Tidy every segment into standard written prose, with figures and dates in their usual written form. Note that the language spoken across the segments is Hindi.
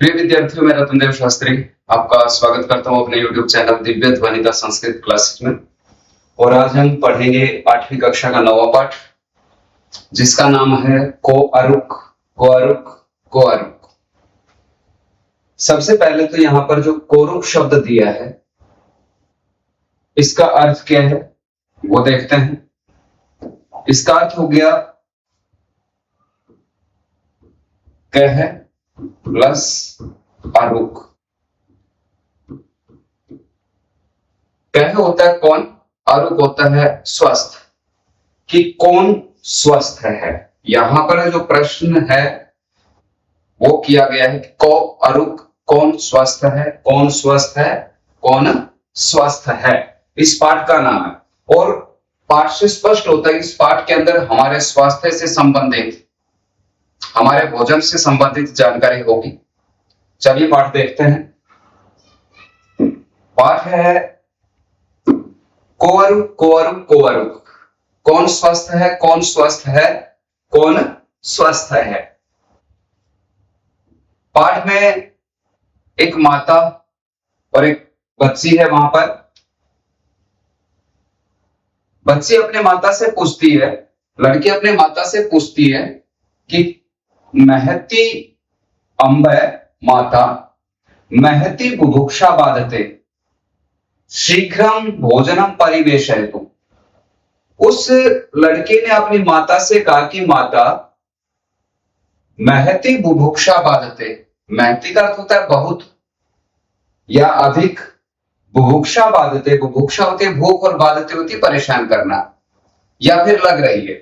प्रिय विद्यार्थियों, मैं रतनदेव शास्त्री आपका स्वागत करता हूं अपने YouTube चैनल दिव्य ध्वनि का संस्कृत क्लासेस में। और आज हम पढ़ेंगे 8वीं कक्षा का 9वां पाठ, जिसका नाम है को अरुक। को अरुक, को अरुक। सबसे पहले तो यहां पर जो कोरुक शब्द दिया है, इसका अर्थ क्या है वो देखते हैं। इसका अर्थ हो गया कह प्लस अरुक। कह होता है कौन, अरुक होता है स्वस्थ, कि कौन स्वस्थ है। यहां पर जो प्रश्न है वो किया गया है कि को अरुक, कौन स्वस्थ है, कौन स्वस्थ है, कौन स्वस्थ है, इस पाठ का नाम है। और पाठ से स्पष्ट होता है कि इस पाठ के अंदर हमारे स्वास्थ्य से संबंधित, हमारे भोजन से संबंधित जानकारी होगी। चलिए पाठ देखते हैं। पाठ है कोअरुक, कोअरुक, कोअरुक। कौन स्वस्थ है, कौन स्वस्थ है, कौन स्वस्थ है। पाठ में एक माता और एक बच्ची है। वहां पर बच्ची अपने माता से पूछती है, लड़की अपने माता से पूछती है कि महती अम्ब माता महती बुभुक्षा बाधते शीघ्रम भोजनम परिवेशयतु। उस लड़के ने अपनी माता से कहा कि माता महती बुभुक्षा बाधते, महती का अर्थ होता है बहुत या अधिक, बुभुक्षा बाधते, बुभुक्षा होती है भूख और बाधते होती है परेशान करना, या फिर लग रही है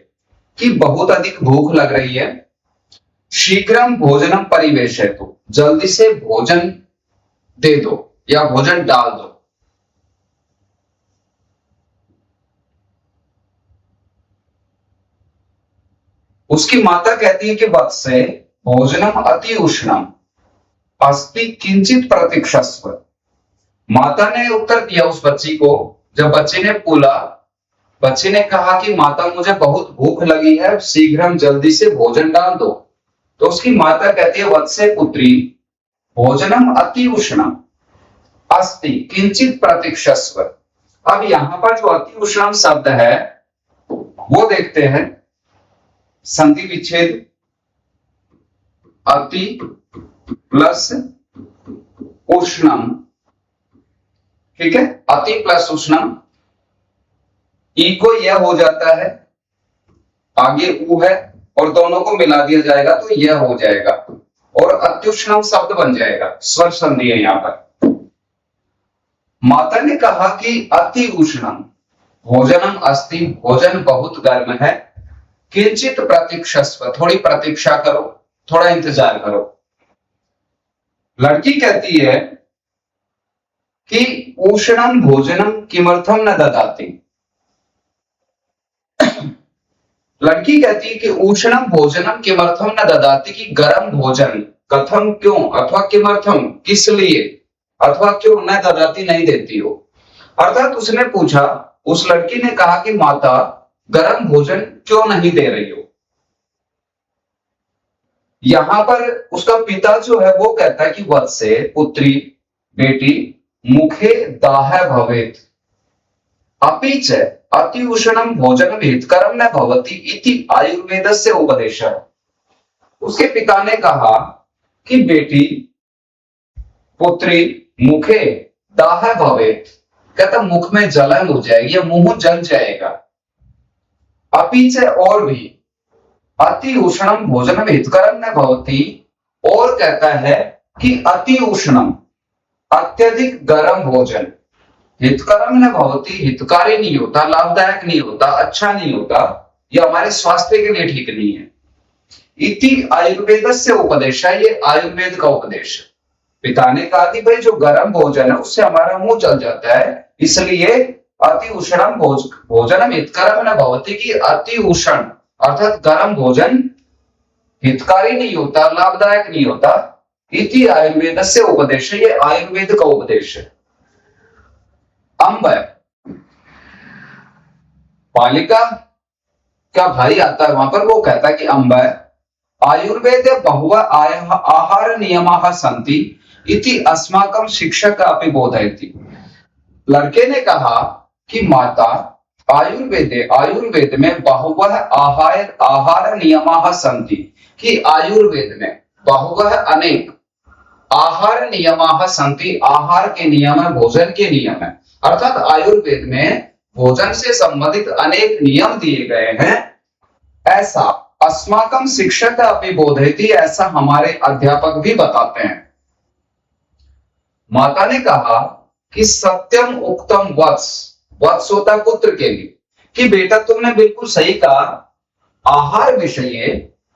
कि बहुत अधिक भूख लग रही है। शीघ्रम भोजनम परिवेशयतु, जल्दी से भोजन दे दो या भोजन डाल दो। उसकी माता कहती है कि वत्से भोजनम अति उष्णम अस्ति किंचित प्रतीक्षस्व। माता ने उत्तर दिया उस बच्ची को, जब बच्ची ने बोला, बच्ची ने कहा कि माता मुझे बहुत भूख लगी है, शीघ्र जल्दी से भोजन डाल दो। तो उसकी माता कहती है वत्से पुत्री भोजनम अति उष्णम अस्ति किंचित प्रतीक्षस्व। अब यहां पर जो अति उष्णम शब्द है वो देखते हैं। संधि विच्छेद, अति प्लस उष्णम, ठीक है, अति प्लस उष्णम। ई को यह हो जाता है, आगे ऊ है और दोनों को मिला दिया जाएगा तो यह हो जाएगा और अत्युष्णम शब्द बन जाएगा। स्वर संधि है यहां पर। माता ने कहा कि अति उष्णम भोजनम अस्ति, भोजन बहुत गर्म है, किंचित प्रतीक्षस्व, थोड़ी प्रतीक्षा करो, थोड़ा इंतजार करो। लड़की कहती है कि उष्णम भोजनम किमर्थम न ददाति। लड़की कहती है कि उष्णम भोजनम किमर्थम न ददाति, कि गर्म भोजन कथम क्यों अथवा किमर्थम किस लिए अथवा क्यों न ददाति नहीं देती हो। अर्थात उसने पूछा, उस लड़की ने कहा कि माता गर्म भोजन क्यों नहीं दे रही हो। यहां पर उसका पिता जो है वो कहता है कि वत्से पुत्री बेटी मुखे दाह भवेत अपि च अति उष्णम भोजनम हितकरम न भवति इति आयुर्वेदस्य उपदेशः। उसके पिता ने कहा कि बेटी पुत्री मुखे दाह भवेत, कहता मुख में जलन हो जाएगी या मुंह जल जाएगा। अपि च और भी अति उष्णम भोजनम हितकरम न भवति, और कहता है कि अति उष्णम अत्यधिक गर्म भोजन हितकरम न भवति, हितकारी नहीं होता, लाभदायक नहीं होता, अच्छा नहीं होता, यह हमारे स्वास्थ्य के लिए ठीक नहीं है। इति आयुर्वेद से उपदेश है, ये आयुर्वेद का उपदेश है। पिता ने कहा कि भाई जो गर्म भोजन है उससे हमारा मुंह जल जाता है, इसलिए अति उष्णम भोजनम हितकरम न भवति, की अति उष्ण अर्थात गर्म भोजन हितकारी नहीं होता, लाभदायक नहीं होता। इति आयुर्वेद से उपदेश है, ये आयुर्वेद का उपदेश है। अम्ब, बालिका का भाई आता है वहां पर, वो कहता है कि अम्ब आयुर्वेदे बहवः आहार नियमाः सन्ति इति अस्माकं शिक्षक अपि बोधयति। लड़के ने कहा कि माता, आयुर्वेद में बहुवः आहार आहार नियमाः सन्ति, कि आयुर्वेद में बहुवः अनेक आहार नियमाः सन्ति, आहार के नियम है, भोजन के नियम है। अर्थात आयुर्वेद में भोजन से संबंधित अनेक नियम दिए गए हैं। ऐसा अस्माकं शिक्षक अपि बोधयति, ऐसा हमारे अध्यापक भी बताते हैं। माता ने कहा कि सत्यम उक्तम वत्स, वत्स होता पुत्र के लिए, कि बेटा तुमने बिल्कुल सही कहा, आहार विषये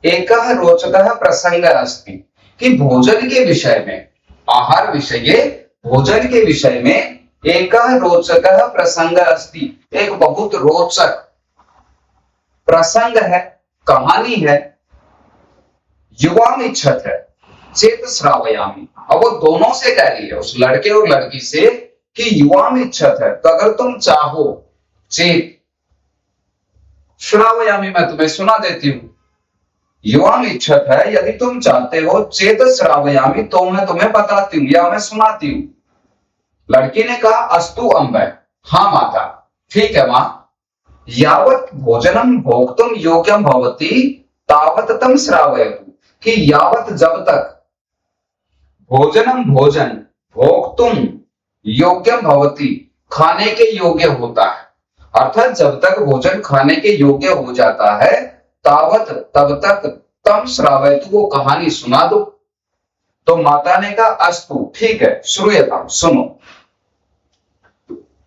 एकः रोचकः प्रसंग अस्ति, कि भोजन के विषय में, आहार विषये भोजन के विषय में एकः रोचकः प्रसंग अस्ति, एक बहुत रोचक प्रसंग है, कहानी है। युवाम इच्छत है चेत श्रावयामी, अब वो दोनों से कह रही है, उस लड़के और लड़की से, कि युवाम इच्छत है, तो अगर तुम चाहो, चेत श्रावयामी, मैं तुम्हें सुना देती हूं। युवाम इच्छत है, यदि तुम चाहते हो, चेत श्रावयामी, तो मैं तुम्हें बताती हूं या मैं सुनाती हूं। लड़की ने कहा अस्तु अम्बे, हाँ माता, ठीक है मां। यावत भोजनम भोक्तुम योग्यम भवति तावत तम श्रावयतु, कि यावत जब तक भोजनम भोजन भोक्तुम योग्यम भवति, खाने के योग्य होता है, अर्थात जब तक भोजन खाने के योग्य हो जाता है, तावत तब तक तम श्रावयतु, वो कहानी सुना दो। तो माता ने कहा अस्तु, ठीक है, श्रूयताम, सुनो।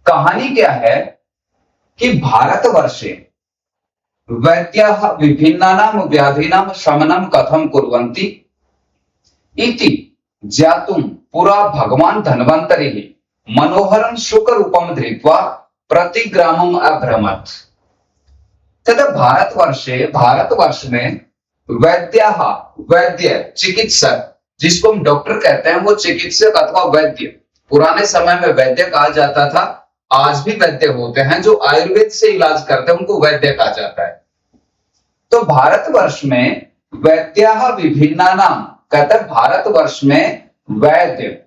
कहानी क्या है कि भारतवर्षे वैद्याः विभिन्नानां व्याधीनां शमनं कथं कुर्वन्ति इति ज्ञातुं पुरा भगवान धन्वन्तरिः मनोहरं शुकरूपं धृत्वा प्रतिग्रामम् अभ्रमत्। तथा भारतवर्ष में वैद्य चिकित्सक, जिसको हम डॉक्टर कहते हैं, वो चिकित्सक अथवा वैद्य, पुराने समय में वैद्य कहा जाता था, आज भी वैद्य होते हैं जो आयुर्वेद से इलाज करते हैं, उनको वैद्य कहा जाता है। तो भारतवर्ष में वैद्याः विभिन्नानां, कहते हैं भारतवर्ष में वैद्य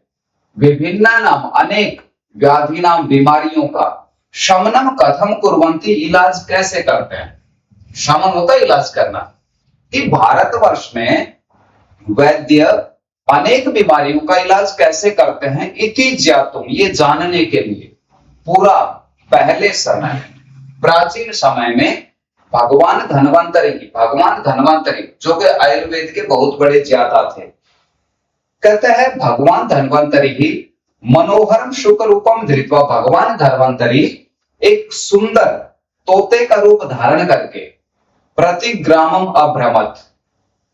विभिन्नानां, अनेक व्याधिनां, बीमारियों का, शमनम कथम कुर्वन्ति, इलाज कैसे करते हैं। शमन होता है इलाज करना, कि भारतवर्ष में वैद्य अनेक बीमारियों का इलाज कैसे करते हैं, इति ज्ञातुम, ये जानने के लिए, पूरा पहले समय, प्राचीन समय में भगवान धन्वंतरी जो कि आयुर्वेद के बहुत बड़े ज्ञाता थे, कहते हैं भगवान धन्वंतरी ही मनोहरम शुक रूपम धृत्वा, भगवान धन्वंतरी एक सुंदर तोते का रूप धारण करके प्रतिग्रामम अभ्रमत,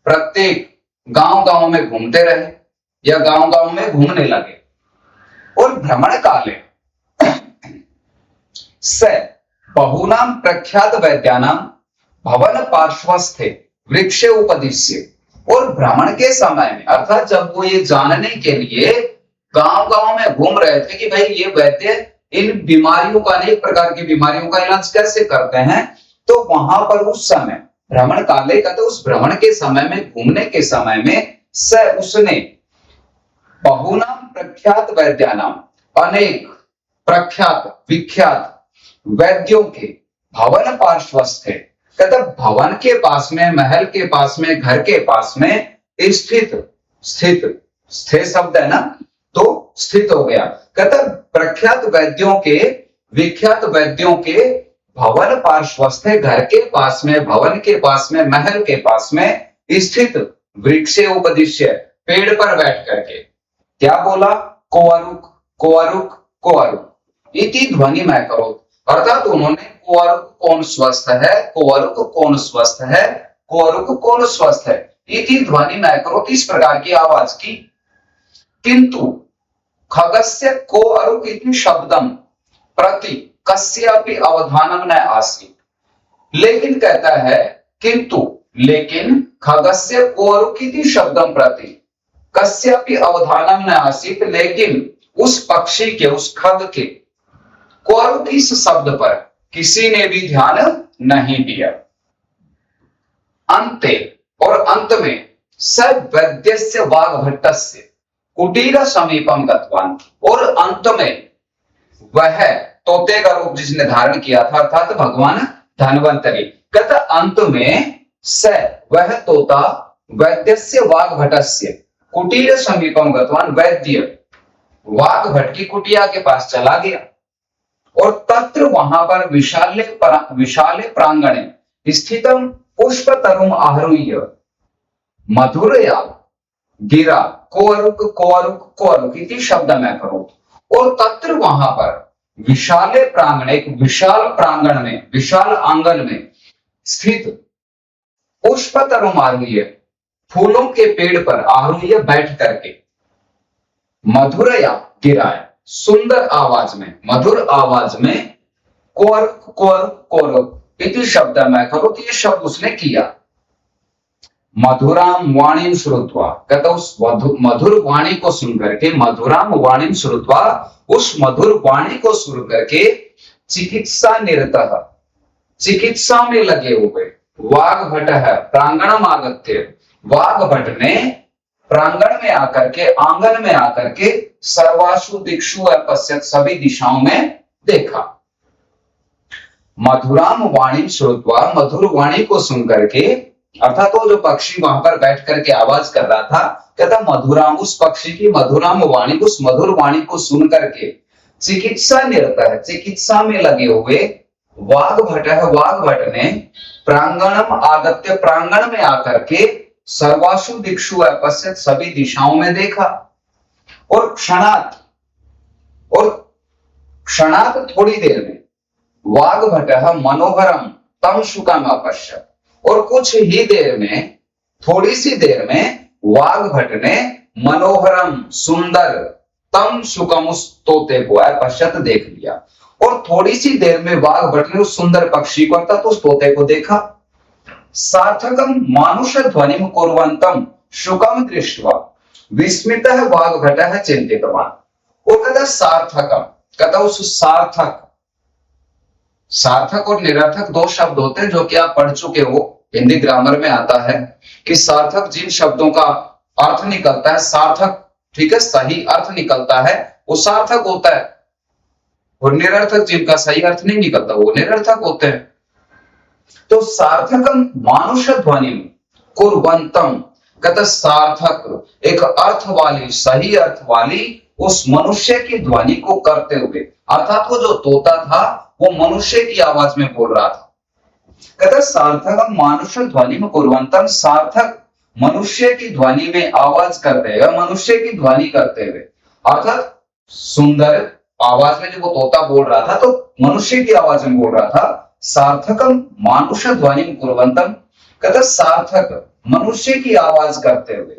प्रत्येक गांव में घूमते रहे या गांव में घूमने लगे। और भ्रमण काले से बहुनाम प्रख्यात वैद्यानाम भवन पार्श्वस्थे वृक्षे उपदिश्य, और भ्रमण के समय में, अर्थात जब वो ये जानने के लिए गांव में घूम रहे थे कि भाई ये वैद्य इन बीमारियों का, अनेक प्रकार की बीमारियों का इलाज कैसे करते हैं, तो वहां पर उस समय भ्रमण काले का, तो उस भ्रमण के समय में, घूमने के समय में, से उसने बहुनाम प्रख्यात वैद्यानाम, अनेक प्रख्यात विख्यात वैद्यों के भवन पार्श्वस्थ थे, कहते भवन के पास में, महल के पास में, घर के पास में स्थित शब्द है ना, तो स्थित हो गया। कहते प्रख्यात वैद्यों के, विख्यात वैद्यों के भवन पार्श्वस्थ है, घर के पास में, भवन के पास में, महल के पास में स्थित वृक्षे उपदिश्य, पेड़ पर बैठ करके क्या बोला, कोअरुक कोअरुक कोअरुक इति ध्वनि में करो, अर्थात उन्होंने कोअरुक कौन स्वस्थ है, कोअरुक कौन स्वस्थ है, कोअरुक कौन स्वस्थ है, इति ध्वनि में करो, इस प्रकार की आवाज की। किंतु खगस्य कोअरुक इति शब्दम प्रति कस्यापि अवधानम न आसीत्, लेकिन कहता है किंतु, लेकिन खगस्य कोअरुक इति शब्दम प्रति कस्यापि अवधानम न आसीत्, लेकिन उस पक्षी के, उस खग के कोअरुक इस शब्द पर किसी ने भी ध्यान नहीं दिया। अंते, और अंत में स वैद्यस्य वाग्भट्टस्य कुटीर समीपम गतवान, और अंत में वह तोते का रूप जिसने धारण किया था अर्थात भगवान धन्वंतरी, कहता अंत में स वह तोता वैद्यस्य वाग्भटस्य कुटीर समीपम गतवान, वैद्य वाग्भट की कुटिया के पास चला गया और तत्र वहां पर विशाले प्रांगणे स्थितम पुष्प तरुम आहरुह्य मधुरया गिरा कोरुक कोरुक कोरुक इति शब्द में करो, और तत्र वहां पर विशाले प्रांगण, एक विशाल प्रांगण में, विशाल आंगन में स्थित पुष्प तरुम आहरुह्य फूलों के पेड़ पर आहरुह्य बैठ करके मधुरया गिराए सुंदर आवाज में, मधुर आवाज में कोरुक कोरुक कोरुक इति शब्द में करो, ये शब्द उसने किया। मधुराम वाणी श्रुत्वा, कहता उस मधुर वाणी को सुन करके, मधुराम वाणी श्रुत्वा उस मधुर वाणी को सुन करके चिकित्सा निरतः, चिकित्सा में लगे हुए वाग्भट है प्रांगणम आगत्य, वाग्भट ने प्रांगण में आकर के, आंगन में आकर के सर्वासु दिक्षु अपश्यत सभी दिशाओं में देखा। मधुराम वाणी श्रुत्वा, मधुर वाणी को सुन करके, अर्थात वो जो पक्षी वहां पर बैठ करके आवाज कर रहा था, कहता मधुराम, उस पक्षी की मधुराम वाणी, उस मधुर वाणी को सुन करके चिकित्सा निरत है, चिकित्सा में लगे हुए वाग्भट है, वाग्भट ने प्रांगणम आगत्य, प्रांगण में आकर के सर्वासु दिक्षु अपश्यत सभी दिशाओं में देखा, और क्षणात थोड़ी देर में वाग्भट मनोहरम तम शुकम अपश्यत, और कुछ ही देर में, थोड़ी सी देर में वाग्भट ने मनोहरम सुंदर तम शुकम उस तोते को अपश्यत देख लिया, और थोड़ी सी देर में वाग्भट ने उस सुंदर पक्षी को अर्थात उस तोते को देखा। सार्थकम मानुष ध्वनिम कुर्वन्तम शुकम दृष्ट्वा विस्मितः वाग्भटः चिंतितवान, वो कहता सार्थकम, कहता उस सार्थक, सार्थक और निरर्थक दो शब्द होते हैं जो कि आप पढ़ चुके हो, हिंदी ग्रामर में आता है कि सार्थक जिन शब्दों का अर्थ निकलता है, सार्थक ठीक है सही अर्थ निकलता है वो सार्थक होता है, और निरर्थक जिनका सही अर्थ नहीं निकलता वो निरर्थक होते हैं। तो सार्थकम मानुष ध्वनि कुर्वन्तम, कहता सार्थक एक अर्थ वाली, सही अर्थ वाली उस मनुष्य की ध्वनि को करते हुए, अर्थात वो जो तोता था वो मनुष्य की आवाज में बोल रहा था। कहता सार्थकम मानुष ध्वनि में कुर्वन्तम, सार्थक मनुष्य की ध्वनि में आवाज करते हुए, मनुष्य की ध्वनि करते हुए, अर्थात सुंदर आवाज में जो वो तोता बोल रहा था तो मनुष्य की आवाज में बोल रहा था। सार्थकम मानुष ध्वनि कुर्वन्तम, कहता सार्थक मनुष्य की आवाज करते हुए,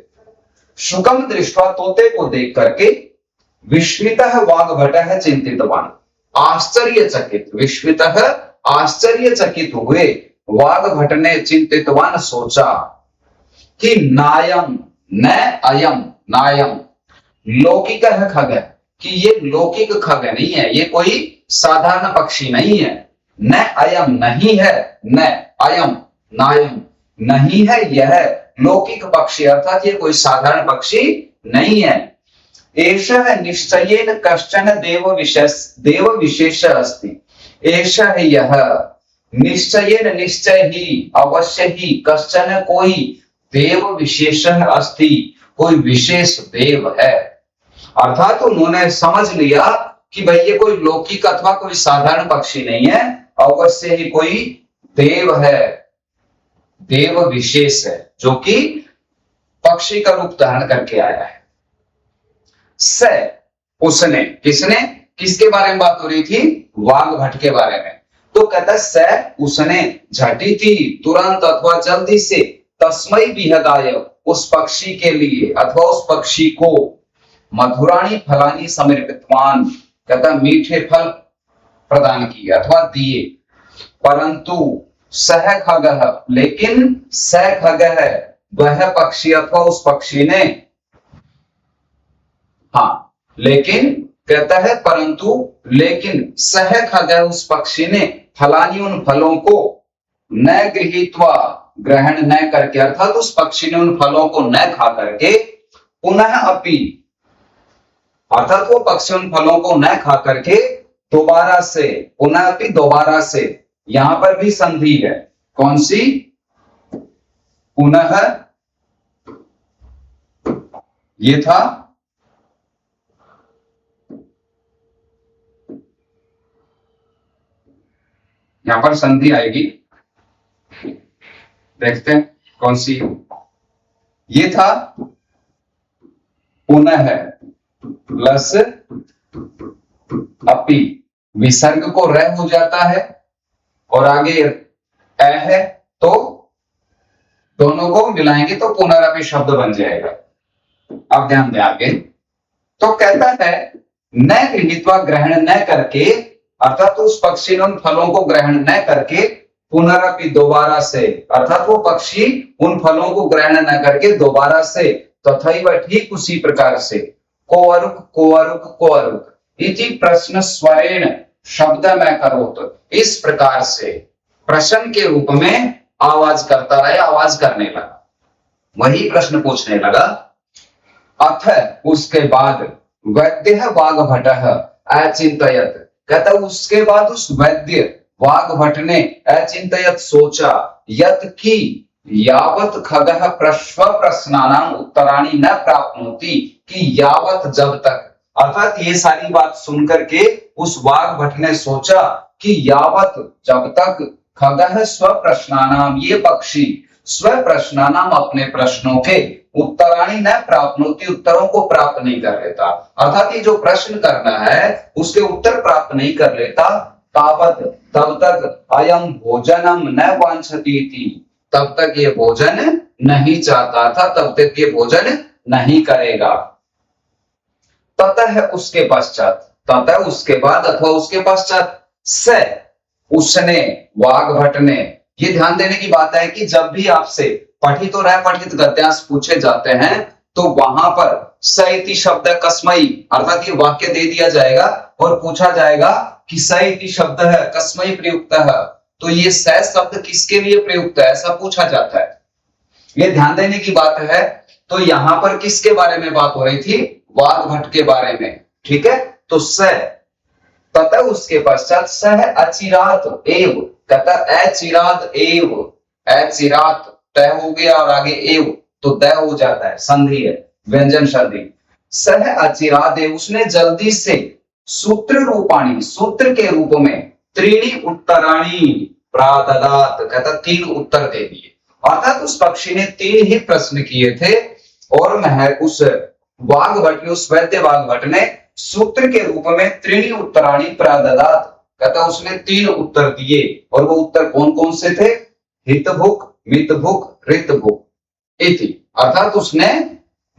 शुकम दृष्ट्वा तोते को देख करके, विस्मितः वाग्भटः चिंतितवान, आश्चर्यचकित, विस्मितः आश्चर्यचकित हुए वाग्भट ने चिंतितवान सोचा कि नायम न अयम, नायम लौकिक खग, कि ये लौकिक खग नहीं है, ये कोई साधारण पक्षी नहीं है। न अयम नहीं है, न अयम नायम नहीं है यह लौकिक पक्षी, अर्थात ये कोई साधारण पक्षी नहीं है। एषः निश्चयेन कश्चन देव विशेष अस्ति, एषः यह निश्चयेन निश्चय ही, अवश्य ही, कश्चन कोई देव विशेष अस्ति, कोई विशेष देव है। अर्थात उन्होंने समझ लिया कि भाई ये कोई लौकिक अथवा कोई साधारण पक्षी नहीं है, अवश्य ही कोई देव है, देव विशेष है जो कि पक्षी का रूप धारण करके आया है। स उसने, किसने, किसके बारे में बात हो रही थी, वाग्भट के बारे में। तो कहता स उसने झटिति तुरंत अथवा जल्दी से, तस्मै विहगाय उस पक्षी के लिए अथवा उस पक्षी को, मधुराणी फलानी समर्पितवान, कहता मीठे फल प्रदान किए अथवा दिए। परंतु सह खगः, लेकिन सह खगः वह पक्षी अथवा उस पक्षी ने, हाँ लेकिन कहता है परंतु, लेकिन सह खगः उस पक्षी ने फलानी उन फलों को न गृहीत्वा, ग्रहण न करके, अर्थात उस पक्षी ने उन फलों को न खा करके, पुनः अपि, अर्थात वो पक्षी उन फलों को न खा करके दोबारा से, पुनः अपि दोबारा से, यहां पर भी संधि है, कौन सी, पुनः, ये था, यहां पर संधि आएगी, देखते हैं कौन सी, ये था पुनः प्लस अपि, विसर्ग को रह हो जाता है और आगे ए है, तो दोनों को मिलाएंगे तो पुनरअपि शब्द बन जाएगा। अब ध्यान दें आगे, तो कहता है न गृहीत्वा, ग्रहण न करके, अर्थात उस पक्षी ने उन फलों को ग्रहण न करके, पुनरअपि दोबारा से, अर्थात वो पक्षी उन फलों को ग्रहण न करके दोबारा से, तथैव ठीक उसी प्रकार से, कोअरुक कोअरुक कोअरुक इति प्रश्न स्वरेण शब्द में करोत, इस प्रकार से प्रश्न के रूप में आवाज करता रहे, आवाज करने लगा, वही प्रश्न पूछने लगा। अथ उसके बाद, वैद्य वाग्भटः अचिंतयत, कहता उसके बाद उस वैद्य वाग्भट ने अचिंतयत सोचा, यत की यावत खगः प्रश्व प्रश्नानाम उत्तराणि न प्राप्नोति, कि यावत जब तक, अर्थात ये सारी बात सुनकर के उस वाग्भट ने सोचा कि यावत जब तक, खगः स्व प्रश्नानाम, ये पक्षी स्व प्रश्नानाम अपने प्रश्नों के, उत्तराणि न प्राप्नोति, उत्तरों को प्राप्त नहीं कर लेता, अर्थात ये जो प्रश्न करना है उसके उत्तर प्राप्त नहीं कर लेता, तावत तब तक, अयम भोजनम न वांछति, तब तक ये भोजन नहीं चाहता था, तब तक ये भोजन नहीं करेगा। ततः उसके पश्चात, ततः उसके बाद अथवा उसके पश्चात, स उसने, वाग्भट ने, ये ध्यान देने की बात है कि जब भी आपसे पठित और अपठित गद्यांश पूछे जाते हैं तो वहां पर स इति शब्द कस्मै, अर्थात ये वाक्य दे दिया जाएगा और पूछा जाएगा कि स इति शब्द है कस्मै प्रयुक्त है, तो ये स शब्द किसके लिए प्रयुक्त है, ऐसा पूछा जाता है, ये ध्यान देने की बात है। तो यहां पर किसके बारे में बात हो रही थी, वाग्भट के बारे में, ठीक है। तो स, तथा उसके पश्चात सह अचिरात एव, कहता अचिरात एव, अचिरात तय हो गया और आगे एव तो तय हो जाता है, संधि है, व्यंजन संधि। सह अचिरात एव, उसने जल्दी से, सूत्र रूपाणी, सूत्र के रूप में, त्रीणि उत्तराणी प्राददात, कहता 3 उत्तर दे दिए, अर्थात उस पक्षी ने 3 ही प्रश्न किए थे और उस वाग्भट ने, उस वैद्य वाग्भट ने सूत्र के रूप में त्रीणि उत्तराणी प्राददात, कहता उसने 3 उत्तर दिए, और वो उत्तर कौन कौन से थे, हितभुक, मितभुक, ऋतभुक इति, अर्थात उसने,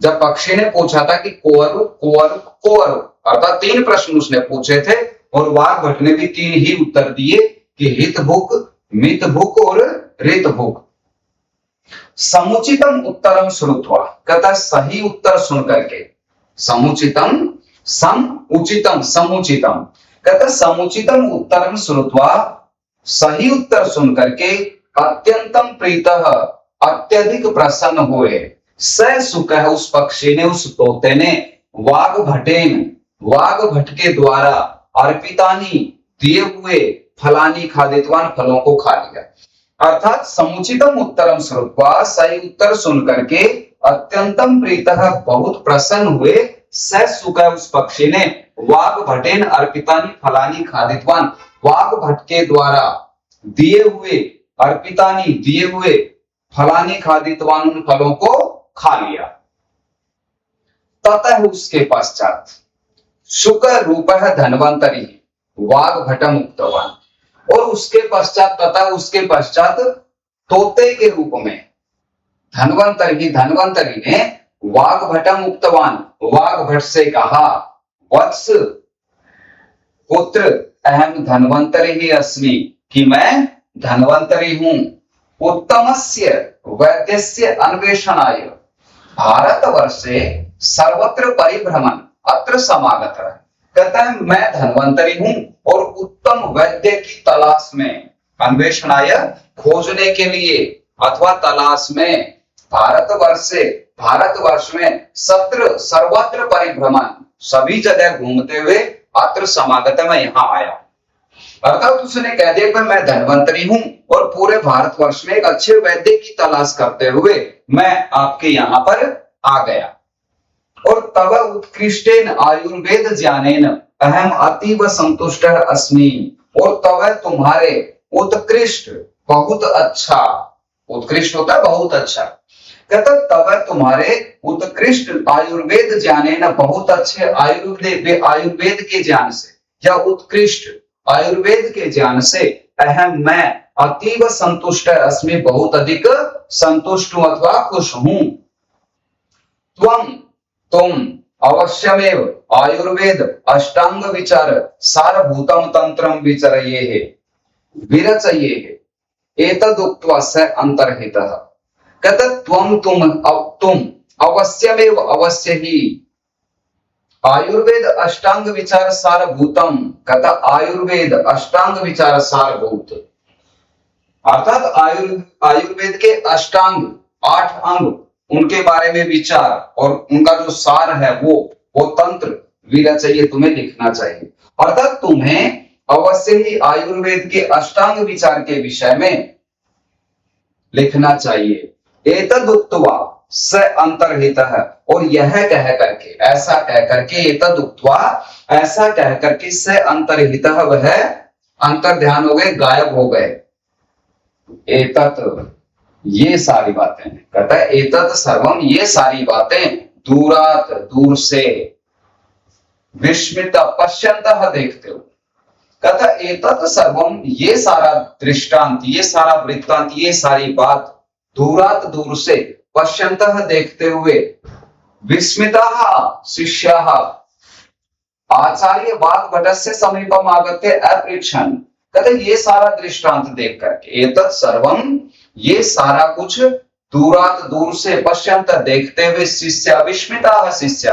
जब पक्षी ने पूछा था कि कोअरुक कोअरुक कोअरुक, अर्थात 3 प्रश्न उसने पूछे थे और वाग्भट ने भी 3 ही उत्तर दिए कि हितभुक, मितभुक और ऋतभुक। समुचितम उत्तरम श्रुत्वा, कहता सही उत्तर सुन करके, समुचितम, सम उचितम, समुचितम, कहता समुचितम उत्तरम श्रुत्वा, सही उत्तर सुन करके, अत्यंतम प्रीतः, अत्यधिक प्रसन्न हुए, स सुकः, उस पक्षी ने, उस तोते ने, वाग्भटेन, वाग्भट के द्वारा, अर्पितानि, दिए हुए, फलानि खादितवान, फलों को खा लिया, अर्थात समुचितम उत्तरम श्रुत्वा, सही उत्तर सुन करके, अत्यंतम प्रीतः, बहुत प्रसन्न हुए, स सुकः, उस पक्षी ने, वाग्भटेन अर्पितानि फलानि खादितवान, वाग्भट के द्वारा दिए हुए, अर्पितानि, दिए हुए, फलानि खादितवान, उन फलों को खा लिया। ततः उसके पश्चात, शुक रूपः धन्वंतरि वाग्भटम उक्तवान, और उसके पश्चात, तथा उसके पश्चात तोते के रूप में धन्वंतरि, धन्वंतरि ने वाग्भटम उक्तवान, वाग्भट से कहा, वत्स पुत्र अहम धन्वंतरि अस्मि, कि मैं धन्वंतरि हूं, उत्तमस्य वैद्यस्य अन्वेषणाय भारतवर्षे सर्वत्र परिभ्रमण अत्र समागतः, कहता है मैं धन्वंतरि हूं और उत्तम वैद्य की तलाश में, अन्वेषणाय खोजने के लिए, अथवा तलाश में, भारतवर्ष में सर्वत्र परिभ्रमण, सभी जगह घूमते हुए अत्र समागत, मैं यहाँ आया। अर्थात उसने कह दिया कि मैं धनवंतरी हूं और पूरे भारतवर्ष में एक अच्छे वैद्य की तलाश करते हुए मैं आपके यहाँ पर आ गया। और तव उत्कृष्टेन आयुर्वेद ज्ञानेन अहम अतीव संतुष्ट अस्मि, और तव तुम्हारे उत्कृष्ट, बहुत अच्छा, उत्कृष्ट होता है बहुत अच्छा, कहता तब तुम्हारे उत्कृष्ट आयुर्वेद ज्ञानेन, बहुत अच्छे आयुर्वेद के ज्ञान से या उत्कृष्ट आयुर्वेद के ज्ञान से, अहम मैं अतीव संतुष्ट अस्मि, बहुत अधिक संतुष्ट हूं अथवा खुश हूं। तुम अवश्यमेव आयुर्वेद अष्टांग विचार सारभूतम तंत्रम विचरयेहे विरचयेहे एतदुक्त्वा स अंतर्हितः। कहता तुम अवश्यमेव, अवश्य ही, आयुर्वेद अष्टांग विचार सारभूतम, कहता आयुर्वेद अष्टांग विचार सारभूत, अर्थात आयुर्वेद के अष्टांग 8 अंग, उनके बारे में विचार और उनका जो सार है वो तंत्र विरचय्य, तुम्हें लिखना चाहिए। अर्थात तुम्हें अवश्य ही आयुर्वेद के अष्टांग विचार के विषय में लिखना चाहिए। एतदुक्त्वा स अंतर्हितः, और यह कह करके, ऐसा कह करके, एतदुक्त्वा ऐसा कह करके, स अंतर्हितः वह अंतर ध्यान हो गए, गायब हो गए। एतत् ये सारी बातें, कहता है एतत् सर्वम, ये सारी बातें, दूरात दूर से, विस्मित पश्यन्तः देखते हो, कहता एतत् सर्वम, ये सारा दृष्टांत, ये सारा वृत्तांत, ये सारी बात, दूरात दूर से, पश्यन्तः देखते हुए, विस्मिताः शिष्याः आचार्य वाग्भटस्य समीपम आगत्य अपृच्छन्, कहते ये सारा दृष्टांत देख करके, एतत् सर्वम, ये सारा कुछ, दूरात दूर से, पश्यंत देखते हुए, शिष्य विस्मिता, शिष्य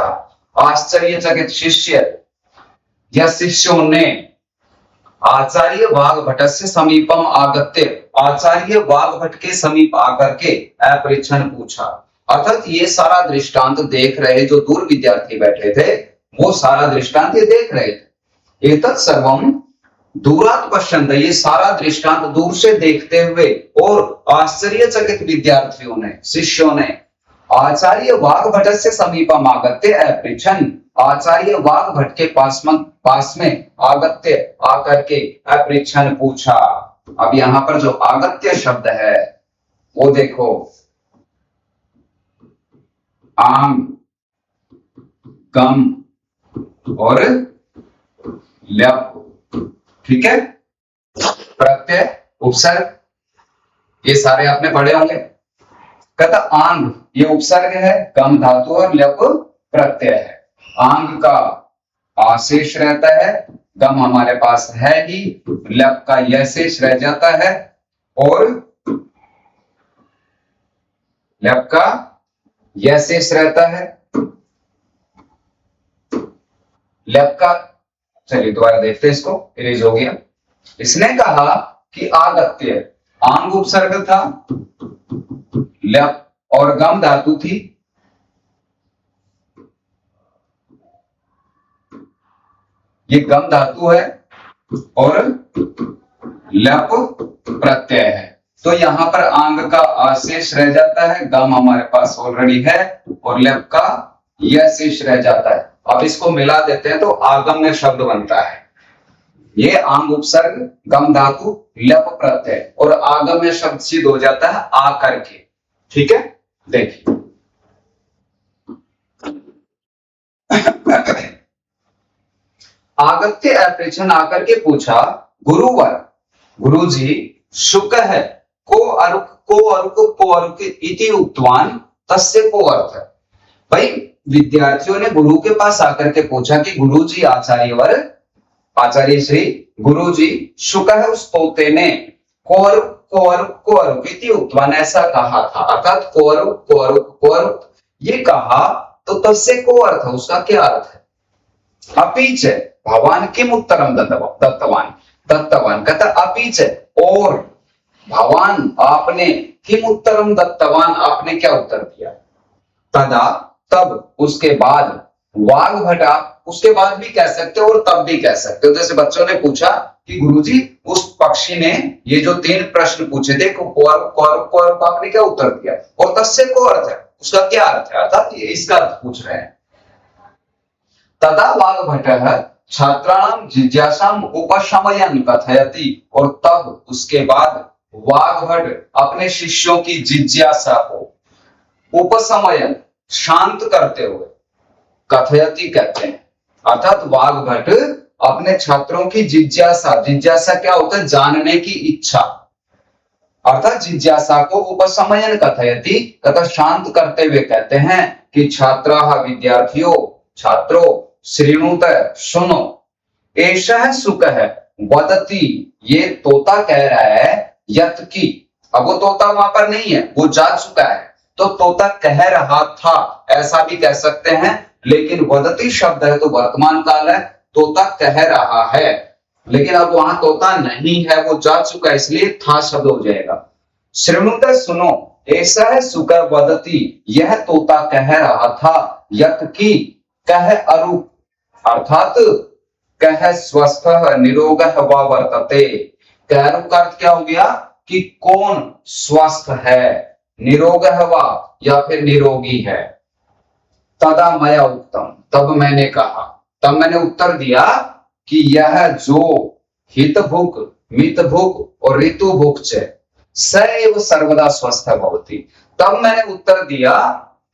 आश्चर्यचकित शिष्य या शिष्यों ने, आचार्य वाग्भट से समीपम आगत्य, आचार्य वाग्भट के समीप आकर के अपृच्छन पूछा, अर्थात ये सारा दृष्टांत देख रहे जो दूर विद्यार्थी बैठे थे, वो सारा दृष्टांत ये देख रहे थे। एतत् सर्वम दूरात पश्यन्त, ये सारा दृष्टांत दूर से देखते हुए और आश्चर्यचकित विद्यार्थियों ने, शिष्यों ने, आचार्य वाग्भट से समीपम आगत्य अपृच्छन्, आचार्य वाग्भट के पास में आगत्य आकर के अपृच्छन् पूछा। अब यहां पर जो आगत्य शब्द है वो देखो, आम, गम और ल्यप, ठीक है, प्रत्यय, उपसर्ग, ये सारे आपने पढ़े होंगे। कहता आंग ये उपसर्ग है, गम धातु और ल्यप प्रत्यय है। आंग का आशेष रहता है, गम हमारे पास है ही, ल्यप का यह शेष रह जाता है और ल्यप का यह शेष रहता है। ल्यप का, चलिए दोबारा देखते हैं इसको, इरेज हो गया। इसने कहा कि आगत्य, आंग उपसर्ग था, ल्यप और गम धातु थी, ये गम धातु है और ल्यप प्रत्यय है, तो यहां पर आंग का आशेष रह जाता है, गम हमारे पास ऑलरेडी है और ल्यप का यह शेष रह जाता है। अब इसको मिला देते हैं तो आगम्य शब्द बनता है। ये आंग उपसर्ग, गम धातु, ल्यप प्रत्यय और आगम्य शब्द सिद्ध हो जाता है आकर के, ठीक है। देखिए आगत्य अपृच्छन, आकर के पूछा, गुरुवर, गुरुजी, शुक है को अर्क इति उक्तवान तस्य को अर्थ। भाई विद्यार्थियों ने गुरु के पास आकर के पूछा कि गुरुजी, आचार्यवर, आचार्य श्री, गुरुजी, शुक है उस तोते ने कोर इति उक्तवान ऐसा कहा था, अर्थात कोर ये कहा, तो तस्य को अर्थ, उसका क्या अर्थ है। अपीच भगवान किम उत्तरम दत्तवान, कहता अपीच और, भवान आपने, किम उत्तरम दत्तवान आपने क्या उत्तर दिया। तदा तब, उसके बाद, वाग्भटा उसके बाद भी कह सकते हो और तब भी कह सकते हो। जैसे बच्चों ने पूछा कि गुरुजी उस पक्षी ने ये जो 3 प्रश्न पूछे थे, कौर कौर कौर, आपने क्या उत्तर दिया, और तस्य को अर्थ है, उसका क्या अर्थ है, अर्थात इसका अर्थ पूछ रहे हैं। तदा वाग्भटः छात्राणाम जिज्ञासाम उपशमयन कथयति, और तब उसके बाद वाग्भट अपने शिष्यों की जिज्ञासा को उपशमयन शांत करते हुए कथयति कहते हैं। अर्थात वाग्भट अपने छात्रों की जिज्ञासा, जिज्ञासा क्या होता है, जानने की इच्छा, अर्थात जिज्ञासा को उपशमयन कथयति तथा शांत करते हुए कहते हैं कि छात्राः विद्यार्थियों, छात्रों, श्रीणुत सुनो, एषः सुकः वदति, ये तोता कह रहा है, यत की, अब वो तोता वहां पर नहीं है, वो जा चुका है, तो तोता कह रहा था ऐसा भी कह सकते हैं, लेकिन वदति शब्द है तो वर्तमान काल है, तोता कह रहा है, लेकिन अब वहां तोता नहीं है, वो जा चुका है, इसलिए था शब्द हो जाएगा। श्रृणुत सुनो, ऐसा है सुकर वदति, यह तोता कह रहा था, यत की, कह अरूप, अर्थात कह स्वस्थ निरोग व वर्तते, कह का अर्थ क्या हो गया कि कौन स्वस्थ है, निरोग व या फिर निरोगी है। तदा मया उत्तम, तब मैंने कहा, तब मैंने उत्तर दिया कि यह जो हित भुक, मित भुक और ऋतु भुक सैव सर्वदा स्वस्थ भवति। तब मैंने उत्तर दिया,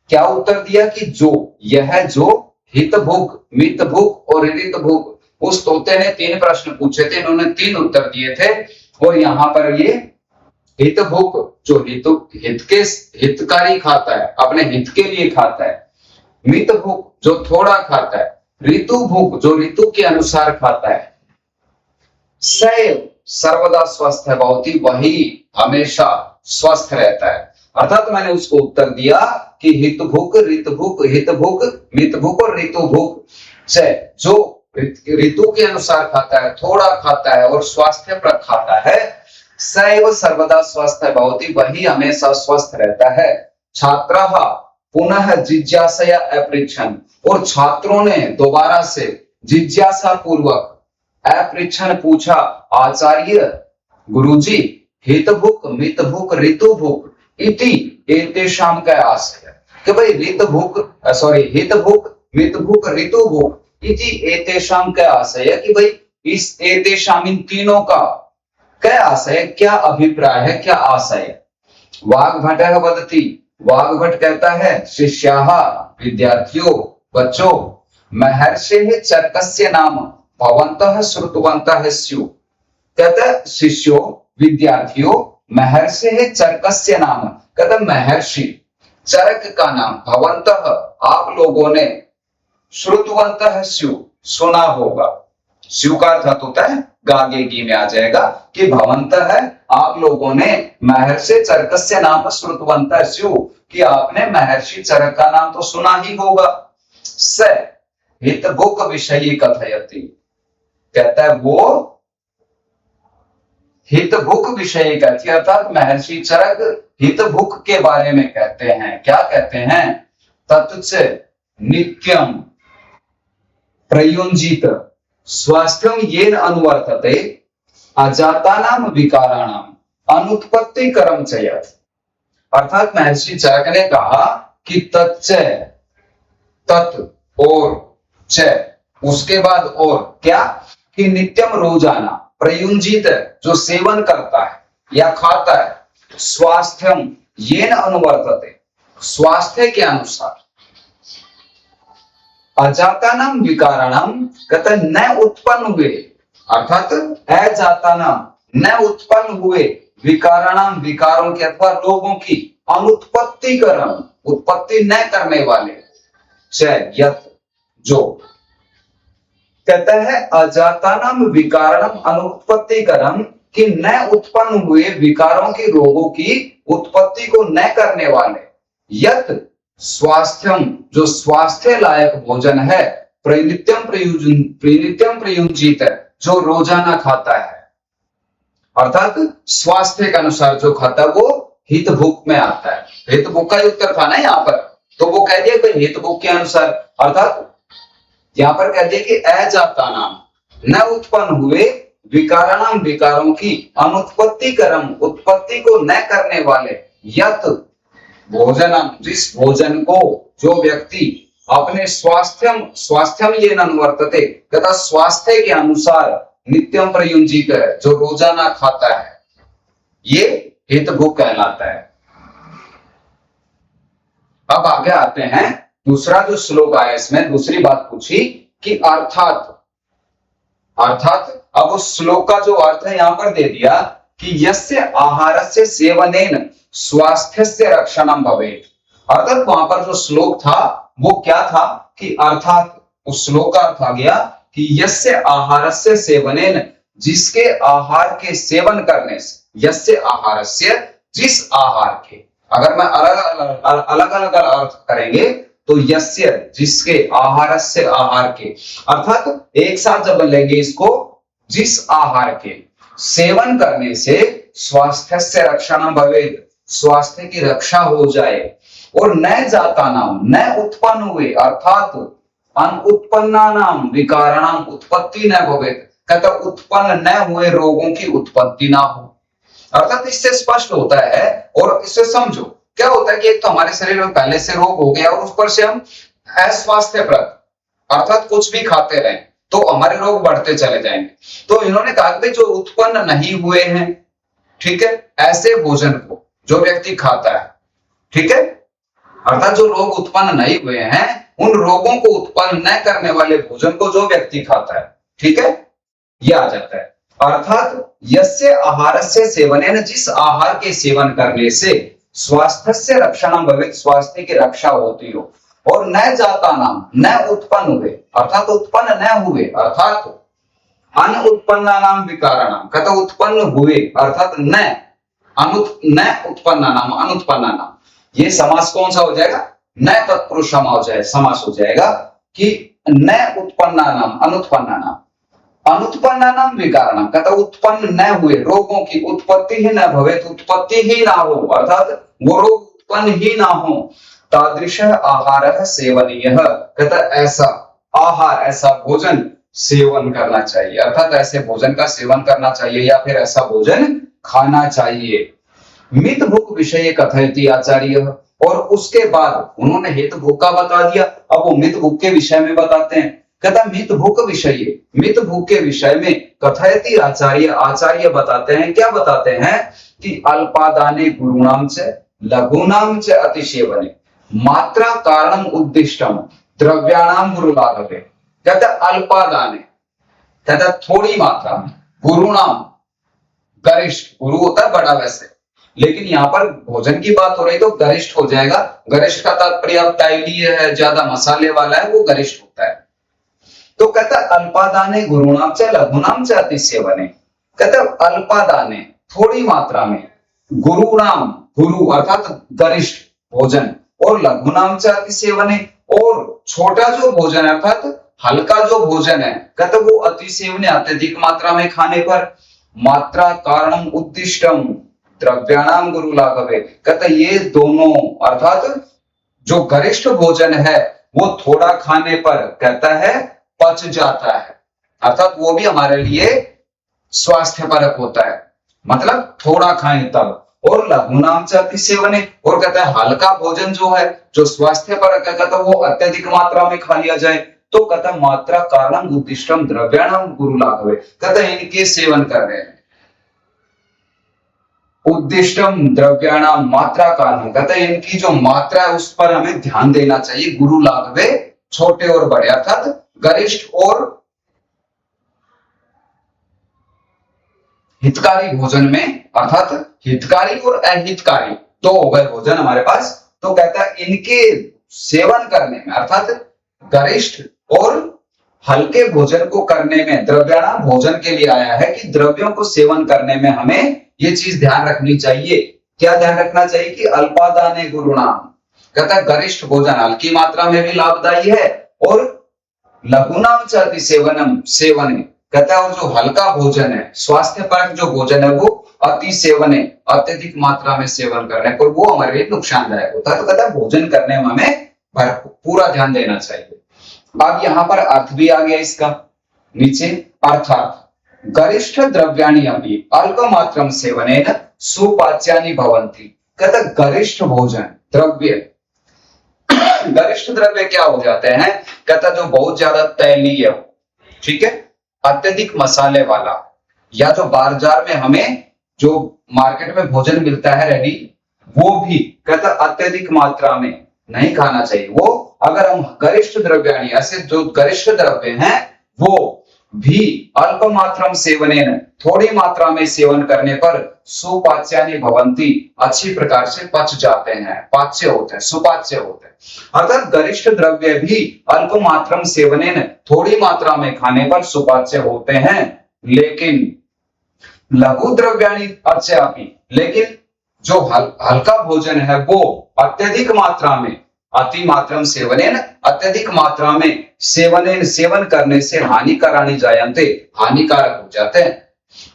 क्या उत्तर दिया कि जो, यह जो हित भुक, मित भुक और ऋत भुक, उस तोते ने 3 प्रश्न पूछे थे, इन्होंने 3 उत्तर दिए थे, और यहाँ पर ये हित भुक जो हित के हितकारी खाता है, अपने हित के लिए खाता है, मित भुक जो थोड़ा खाता है, ऋतु भुक जो ऋतु के अनुसार खाता है, सैव सर्वदा स्वस्थ है, बहुत ही वही हमेशा स्वस्थ रहता है। अर्थात मैंने उसको उत्तर दिया कि हित भुक, ऋत भुक, हित भुक, मित भुक और ऋतु भुक से जो ऋतु के अनुसार खाता है, थोड़ा खाता है और स्वास्थ्य पर खाता है, सैव सर्वदा स्वस्थ है, बहुत ही वही हमेशा स्वस्थ रहता है। छात्रः पुनः जिज्ञासया अपृच्छन्, और छात्रों ने दोबारा से जिज्ञासा पूर्वक अपृच्छन् पूछा, आचार्य गुरुजी हित भुक, मित भुक, ऋतु भुक इति एतेषां का आशय, कि भाई ऋत भुक, सॉरी हित भुक, मित भुक, ऋतु भुक इति एतेषां का आशय, कि भाई इस एतेषां इन तीनों का क्या आशय, क्या अभिप्राय है, क्या आशय। वाग्भटः वदति, वाग्भट कहता है, शिष्याः विद्यार्थियों, बच्चों, महर्षेः चरकस्य नाम भवन्तः श्रुतवन्तः स्युः, कहता शिष्यों, विद्यार्थियों, महर्षेः चरकस्य नाम, कहता महर्षि चरक का नाम, भवन्तः आप लोगों ने, श्रुतवन्तः स्युः सुना होगा, स्यु का अर्थ होता है गागेगी में आ जाएगा कि भवंतः है आप लोगों ने, महर्षि चरकस्य नाम श्रुतवन्तः स्युः, कि आपने महर्षि चरक का नाम तो सुना ही होगा। स हित भुक विषयी कथयति, कहता है वो हित भुक विषय कहती है, अर्थात महर्षि चरक हित भुक के बारे में कहते हैं। क्या कहते हैं, तत्च नित्यम प्रयुंजित स्वास्थ्यम येन अनुवर्तते अजातानाम विकाराणाम अनुत्पत्ति कर्म चयत, अर्थात महर्षि चरक ने कहा कि तत्च, तत् और च उसके बाद और क्या, कि नित्यम रोजाना, प्रयुंजित जो सेवन करता है या खाता है, स्वास्थ्यम येन अनुवर्तते स्वास्थ्य के अनुसार, अजातानाम विकाराणाम कहते न उत्पन्न हुए, अर्थात अजातानाम न उत्पन्न हुए, विकाराणाम विकारों के अथवा लोगों की, अनुत्पत्ति कर्म उत्पत्ति न करने वाले, यत जो, कहता है अजातानाम विकारणम अनुत्पत्ति कर्म, कि न उत्पन्न हुए विकारों की, रोगों की उत्पत्ति को न करने वाले, यत स्वास्थ्यम जो स्वास्थ्य लायक भोजन है, प्रनित्यम प्रयुंजित जो रोजाना खाता है, अर्थात स्वास्थ्य के अनुसार जो खाता है वो हित भूख में आता है। हित भूख का उत्तर खाना है यहाँ पर, तो वो कह दिया कि हित भूख के अनुसार, अर्थात यहाँ पर कह दिया कि अजाता नाम न उत्पन्न हुए विकाराणाम विकारों की अनुत्पत्ति कर्म उत्पत्ति को न करने वाले यत भोजनम जिस भोजन को जो व्यक्ति अपने स्वास्थ्यम ये अनुवर्तते तथा स्वास्थ्य के अनुसार नित्यम प्रयुंजित है जो रोजाना खाता है, ये हित भूख कहलाता है। अब आगे आते हैं, दूसरा जो श्लोक आया इसमें दूसरी बात पूछी कि अर्थात अब उस श्लोक का जो अर्थ है यहां पर दे दिया कि यस्य आहारस्य सेवनेन स्वास्थ्यस्य रक्षणम भवेत्। अर्थात वहां पर जो श्लोक था वो क्या था कि अर्थात उस श्लोक का अर्थ आ गया कि यस्य आहारस्य सेवनेन जिसके आहार के सेवन करने से, यस्य आहारस्य जिस आहार के, अगर मैं अलग अलग अर्थ करेंगे तो यस्य जिसके आहारस्य आहार के, अर्थात एक साथ जब लेंगे इसको, जिस आहार के सेवन करने से स्वास्थ्यस्य रक्षणम भवेत् स्वास्थ्य की रक्षा हो जाए, और न जाता नाम न उत्पन्न हुए अर्थात अनुत्पन्ना नाम विकाराणाम उत्पत्ति न भवेत्, कहता उत्पन्न न हुए रोगों की उत्पत्ति ना हो। अर्थात इससे स्पष्ट होता है, और इससे समझो क्या होता है कि एक तो हमारे शरीर में पहले से रोग हो गया और उस पर से हम अस्वास्थ्यप्रद अर्थात कुछ भी खाते रहें तो हमारे रोग बढ़ते चले जाएंगे। तो इन्होंने कहा कि जो उत्पन्न नहीं हुए हैं, ठीक है, ऐसे भोजन को जो व्यक्ति खाता है, ठीक है, अर्थात जो रोग उत्पन्न नहीं हुए हैं उन रोगों को उत्पन्न न करने वाले भोजन को जो व्यक्ति खाता है, ठीक है, यह आ जाता है। अर्थात यस्य आहारस्य सेवनेन जिस आहार के सेवन करने से स्वास्थ्यस्य रक्षणम भवेत् स्वास्थ्य की रक्षा होती हो, और न जाता नाम न उत्पन्न हुए अर्थात उत्पन्न न हुए अर्थात अनुत्पन्ना नाम विकाराणाम, कहता उत्पन्न हुए अर्थात न उत्पन्ना नाम अनुत्पन्ना नाम, ये समास कौन सा हो जाएगा, न तत्पुरुष समास हो जाएगा कि न उत्पन्ना नाम अनुत्पन्ना नाम, अनुत्पन्ना नाम विकारणम, कहता उत्पन्न न हुए रोगों की उत्पत्ति ही न भवेत् उत्पत्ति ही ना हो, अर्थात वो रोग उत्पन्न ही ना हो, तादृश आहार सेवनीय, कहता ऐसा आहार ऐसा भोजन सेवन करना चाहिए, अर्थात ऐसे भोजन का सेवन करना चाहिए या फिर ऐसा भोजन खाना चाहिए। मित भूख विषय कथयति आचार्य, और उसके बाद उन्होंने हित भूख का बता दिया, अब वो मित भूख के विषय में बताते हैं। कहता मित भूख के विषय में कथयति आचार्य बताते हैं, क्या बताते हैं कि अल्पादाने गुरुणाम च लघुनाम च अतिसेवने मात्रा कारणम उद्दिष्टम द्रव्याणाम गुरुलाघवे। कहता अल्पादाने, कहता थोड़ी मात्रा में, गुरुणाम गरिष्ठ, गुरु होता है बड़ा वैसे, लेकिन यहाँ पर भोजन की बात हो रही तो गरिष्ठ हो जाएगा। गरिष्ठ का तात्पर्य तैलीय है, ज्यादा मसाले वाला है, वो गरिष्ठ होता है। तो कहता अल्पादाने गुरुणाम च लघुनाम च अतिसेवने, कहता अल्पादाने थोड़ी मात्रा में, गुरुणाम गुरु अर्थात गरिष्ठ भोजन, और लघुनाम च अतिसेवने और छोटा जो भोजन अर्थात हल्का जो भोजन है, कहता वो अतिसेवने अत्यधिक मात्रा में खाने पर मात्रा कारणम उद्दिष्टम द्रव्याणाम गुरुलाघवे, कहता ये दोनों अर्थात जो गरिष्ठ भोजन है वो थोड़ा खाने पर कहता है पच जाता है, अर्थात वो भी हमारे लिए स्वास्थ्यपरक होता है, मतलब थोड़ा खाएं तब। और लघुनाम च अतिसेवने, और कहता है हल्का भोजन जो है जो स्वास्थ्यपरक है, कहता वो अत्यधिक मात्रा में खा लिया जाए, तो कहता मात्रा कारणम उद्दिष्टम द्रव्याणाम गुरुलाघवे, कहता इनके सेवन कर रहे हैं, उद्दिष्टम द्रव्याणाम मात्रा कारण, कहता है इनकी जो मात्रा है उस पर हमें ध्यान देना चाहिए। गुरु लाघवे छोटे और बड़े अर्थात गरिष्ठ और हितकारी भोजन में, अर्थात हितकारी और अहितकारी तो हो गए भोजन हमारे पास, तो कहता है इनके सेवन करने में अर्थात गरिष्ठ और हल्के भोजन को करने में, द्रव्याणाम भोजन के लिए आया है कि द्रव्यों को सेवन करने में हमें ये चीज ध्यान रखनी चाहिए। क्या ध्यान रखना चाहिए कि अल्पादाने गुरुणाम, कहता है गरिष्ठ भोजन हल्की मात्रा में भी लाभदायी है, और लघुनाम च अतिसेवनम सेवन कहता है और जो हल्का भोजन है, स्वास्थ्य परक जो भोजन है, वो अति सेवन है, अत्यधिक मात्रा में सेवन करने पर वो हमारे लिए नुकसानदायक होता है। तो कहता है भोजन करने में हमें पूरा ध्यान देना चाहिए। अब यहाँ पर अर्थ भी आ गया इसका नीचे, अर्थात गरिष्ठ द्रव्याणि अपि अल्प मात्रम सेवनेन सुपाच्यानि भवन्ति। कहता गरिष्ठ भोजन द्रव्य, गरिष्ठ द्रव्य क्या हो जाते हैं, कहता जो बहुत ज्यादा तैलीय हो, ठीक है, अत्यधिक मसाले वाला, या जो बाजार में हमें जो मार्केट में भोजन मिलता है रेडी, वो भी कहता अत्यधिक मात्रा में नहीं खाना चाहिए। वो अगर हम गरिष्ठ द्रव्याणि, ऐसे जो गरिष्ठ द्रव्य हैं वो भी अल्प मात्रम सेवनेन, थोड़ी मात्रा में सेवन करने पर सुपाच्यानि भवन्ति, अच्छी प्रकार से पच जाते हैं, पाच्य होते हैं, सुपाच्य होते हैं। अर्थात गरिष्ठ द्रव्य भी अल्प मात्रम सेवनेन, थोड़ी मात्रा में खाने पर सुपाच्य होते हैं, लेकिन लघु द्रव्याणि अर्च्यापि, लेकिन जो हल्का भोजन है वो अत्यधिक मात्रा में, अति मात्रम सेवनेन, अत्यधिक मात्रा में सेवनेन, सेवन करने से हानिकाराणि जायन्ते, हानिकारक हो जाते हैं।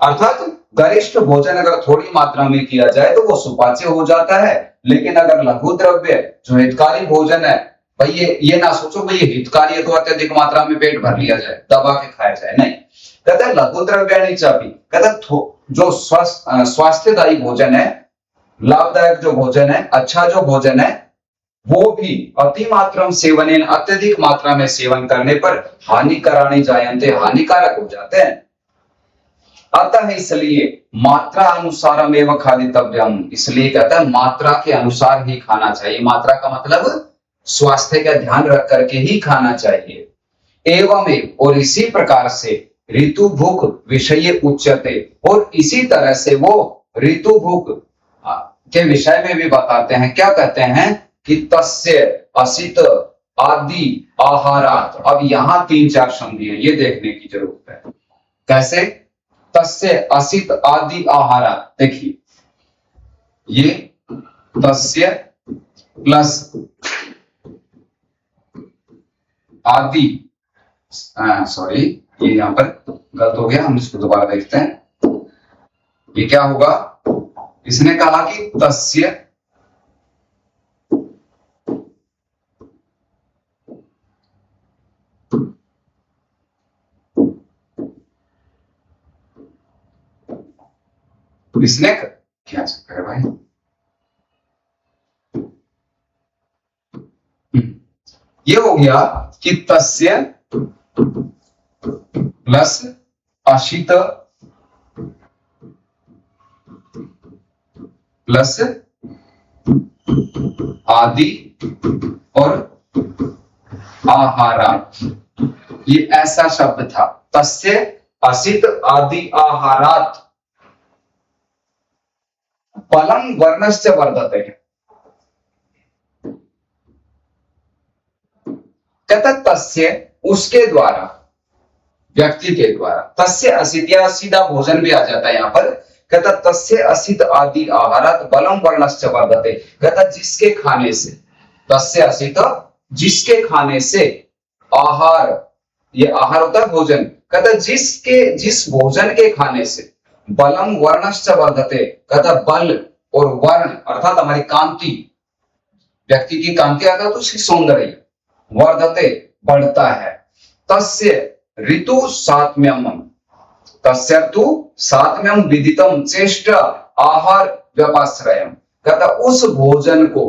अर्थात गरिष्ठ भोजन अगर थोड़ी मात्रा में किया जाए तो वो सुपाच्य हो जाता है, लेकिन अगर लघु द्रव्य जो हितकारी भोजन है, भाई ये ना सोचो भाई ये हितकारी है तो अत्यधिक मात्रा में पेट भर लिया जाए, दबा के खाया जाए, नहीं। कहते हैं लघु द्रव्याणि चापि, कहते जो स्वास्थ्यदायी भोजन है, लाभदायक जो भोजन है, अच्छा जो भोजन है, वो भी अति मात्रम सेवनेन, अत्यधिक मात्रा में सेवन करने पर हानिकाराणि जायन्ते, हानिकारक हो जाते हैं। अतः इसलिए मात्रा अनुसारम एवं खादितव्यम, इसलिए कहता है मात्रा के अनुसार ही खाना चाहिए। मात्रा का मतलब स्वास्थ्य का ध्यान रख करके ही खाना चाहिए। एवं और इसी प्रकार से ऋतु भूख विषय उच्यते, और इसी तरह से वो ऋतु भूख के विषय में भी बताते हैं। क्या कहते हैं कि तस्य असित आदि आहारात। अब यहां 3-4 संधि है, ये देखने की जरूरत है। कैसे? तस्य असित आदि आहारात, देखिए ये तस्य प्लस आदि, सॉरी ये यहां पर गलत हो गया, हम इसको दोबारा देखते हैं। ये क्या होगा, इसने कहा कि तस्य इसने क्या चक्कर है भाई, ये हो गया कि तस्य प्लस अशित प्लस आदि और आहारात, ये ऐसा शब्द था। तस्य असित आदि आहारात बलम वर्णश्च वर्धते। कहता तस्य उसके द्वारा, व्यक्ति के द्वारा, तस्य असित, या सीधा भोजन भी आ जाता है यहां पर। कहता तस्य असित आदि आहारात बलम वर्णश्च वर्धते। कहता जिसके खाने से, तस्य असित जिसके खाने से, आहार, ये आहार होता है भोजन। कहता जिस भोजन के खाने से बलम वर्णश्च वर्धते, कहता बल और वर्ण अर्थात हमारी कांति, व्यक्ति की कांति आता तो उसकी सौंदर्य, वर्धते बढ़ता है। तस्य ऋतु सात्म्यम, तस्य तु सात्म्यम विदितम चेष्ट आहार व्यपाश्रयम। कहता उस भोजन को,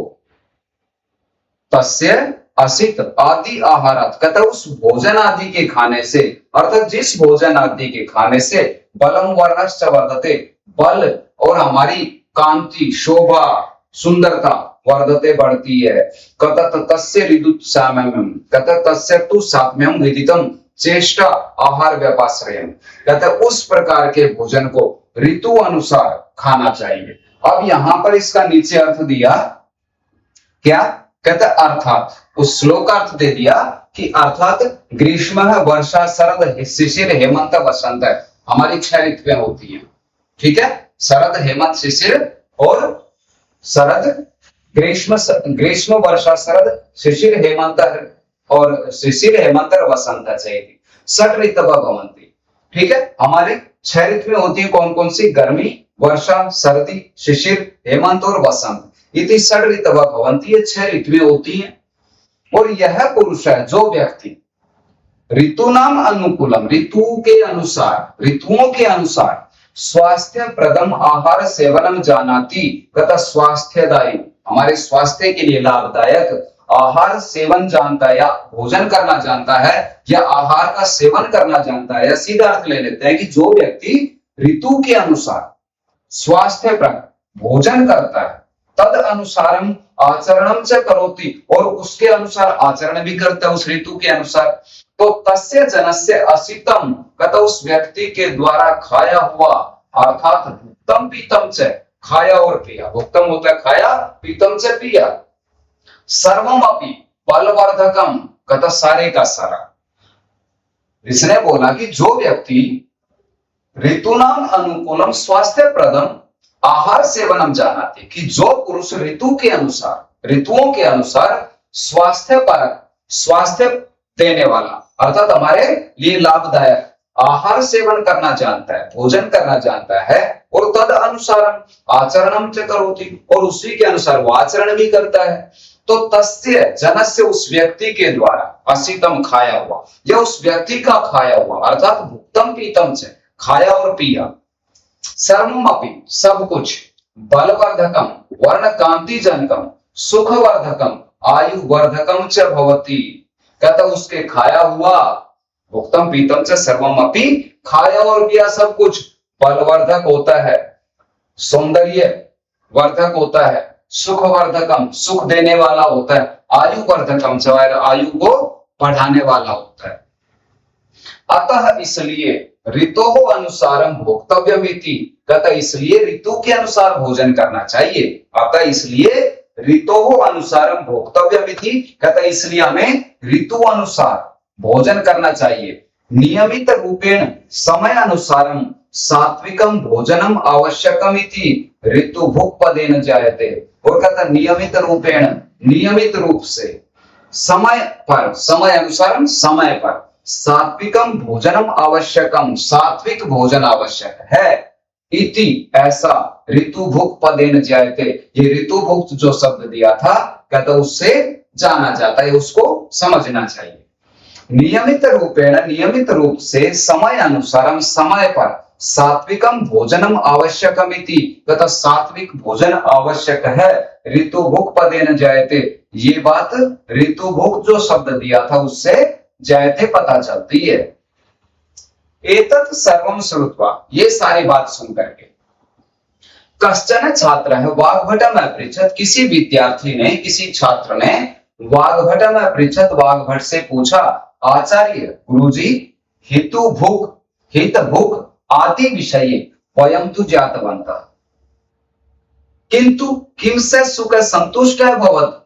तस्य असित आदि आहारात, कहता उस भोजन आदि के खाने से, अर्थात जिस भोजन आदि के खाने से बलम वर्णश्च वर्धते, बल और हमारी कांति, शोभा, सुंदरता वर्धते बढ़ती है। कहता तस्य ऋतु साम्यम, कहता तस्य तु साम्यम विदितम चेष्ट आहार व्यपाश्रयम। कहता उस प्रकार के भोजन को ऋतु अनुसार खाना चाहिए। अब यहां पर इसका नीचे अर्थ दिया, क्या कहता अर्थात, उस श्लोक का अर्थ दे दिया कि अर्थात ग्रीष्म है, वर्षा, शरद, शिशिर, हेमंत, वसंत है, हमारी 6 ऋतुएं होती हैं, ठीक है। शरद, हेमंत, शिशिर और शरद, ग्रीष्म वर्षा शरद, शिशिर हेमंत और शिशिर हेमंत वसंत चाहिए, 6 ऋतवः भवन्ति, ठीक है, हमारे 6 ऋतुएं होती है कौन कौन सी? गर्मी, वर्षा, सर्दी, शिशिर, हेमंत और वसंत। इति षड ऋतवः भवन्ति, ये 6 ऋतुएं होती हैं। और यह पुरुष है जो व्यक्ति ऋतु नाम अनुकूलम, ऋतुओं के अनुसार स्वास्थ्य प्रदम आहार सेवनम जानाति, तथा स्वास्थ्यदायी, हमारे स्वास्थ्य के लिए लाभदायक आहार सेवन जानता है या भोजन करना जानता है या आहार का सेवन करना जानता है, या सीधा अर्थ ले लेते हैं कि जो व्यक्ति ऋतु के अनुसार स्वास्थ्यप्रद भोजन करता है, तद अनुसारम आचरणम च करोति, और उसके अनुसार आचरण भी करता है उस ऋतु के अनुसार, तो तस्य जनस्य असितम, कथा उस व्यक्ति के द्वारा खाया हुआ, अर्थात भुक्तम पीतम च, खाया और पिया, भुक्तम होता है खाया, पीतम च पिया, सर्वम अपि बलवर्धकम, कथा सारे का सारा। इसने बोला कि जो व्यक्ति ऋतुनाम अनुकूलम स्वास्थ्य प्रदम आहार सेवनम जानाते, कि जो पुरुष ऋतु के अनुसार, ऋतुओं के अनुसार स्वास्थ्य परक, स्वास्थ्य देने वाला, अर्थात हमारे लिए लाभदायक आहार सेवन करना जानता है, भोजन करना जानता है, और तद अनुसार आचरणम च करोति, और उसी के अनुसार वो आचरण भी करता है, तो तस्य जनस्य उस व्यक्ति के द्वारा असितम खाया हुआ, या उस व्यक्ति का खाया हुआ, अर्थात भुक्तम पीतम से खाया और पिया, सर्वम अपि सब कुछ, बलवर्धकम वर्ण कांति जनकम सुखवर्धकम आयु वर्धकम च भवति, कहता उसके खाया हुआ भुक्तम पीतम से सर्वम अपि, खाया और पिया सब कुछ बलवर्धक होता है, सौंदर्य वर्धक होता है, सुखवर्धकम सुख देने वाला होता है, आयु वर्धकम आयु को बढ़ाने वाला होता है। अतः इसलिए ऋतु अनुसारम भोक्तव्यमिति, कहता इसलिए ऋतु के अनुसार भोजन करना चाहिए, अतः इसलिए ऋतु अनुसारम भोक्तव्यमिति, कहता इसलिए हमें ऋतु अनुसार भोजन करना चाहिए। नियमित रूपेण समय अनुसारम सात्विकम भोजनम आवश्यकम इति ऋतु भुक् पदेन जायते, और कहता नियमित रूपेण, नियमित रूप से, समय पर, समय अनुसारम समय पर, सात्विकम भोजनम आवश्यकम, सात्विक भोजन आवश्यक है, इति ऐसा ऋतु भुक् पदेन जायते, ये ऋतु भुक्त जो शब्द दिया था कहता उससे जाना जाता है, उसको समझना चाहिए। नियमित रूपेण, नियमित रूप से, समय अनुसारम समय पर, सात्विकम भोजनम आवश्यकम इति, तथा सात्विक भोजन आवश्यक है, ऋतु भुक् पदेन जायते, ये बात ऋतु भुक् जो शब्द दिया था उससे जायते पता चलती है। एतत् सर्वम श्रुत्वा, ये सारी बात सुन करके, कश्चन छात्र है वाग्भटम अपृच्छत्, किसी विद्यार्थी ने, किसी छात्र ने वाग्भटम अपृच्छत्, वाग्भट से पूछा, आचार्य गुरुजी हितु भुक्, हित भुक् आदि विषये वयं तु ज्ञातवन्तः, किंतु किम से सुख संतुष्ट है भवत्,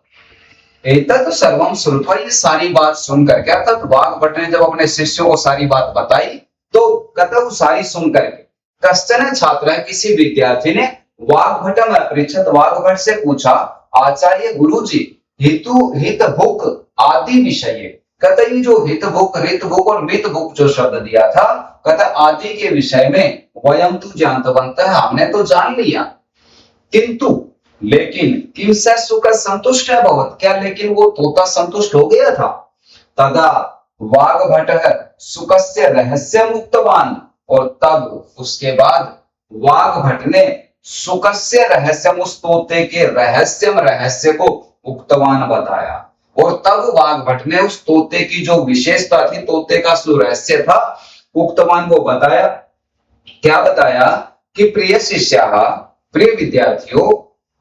एतत् सर्वम श्रुत्वा, ये सारी बात सुन करके, अर्थात वाग्भट ने जब अपने शिष्यों को सारी बात बताई तो कहता वो सारी सुन करके, कश्चन छात्र है किसी विद्यार्थी ने वाग्भटम अपृच्छत्, वाग्भट से पूछा, आचार्य गुरुजी हितु हित भुक् आदि विषय, कहता ये जो हित भुक्, रित भुक् और मित भुक् जो शब्द दिया था, कहता आदि के विषय में वयं तु ज्ञातवन्तः, हमने तो जान लिया, किंतु लेकिन किम से सुख संतुष्ट है भवत्, क्या लेकिन वो तोता संतुष्ट हो गया था, तदा वाग्भटः सुखस्य रहस्यम उक्तवान, और तब उसके बाद वाग्भट ने सुखस्य रहस्यम, उस तोते के रहस्यम, रहस्य को उक्तवान बताया, और तब वाग्भट ने उस तोते की जो विशेषता थी, तोते का जो रहस्य था, उक्तवान को बताया। क्या बताया कि प्रिय शिष्याः, प्रिय विद्यार्थियों,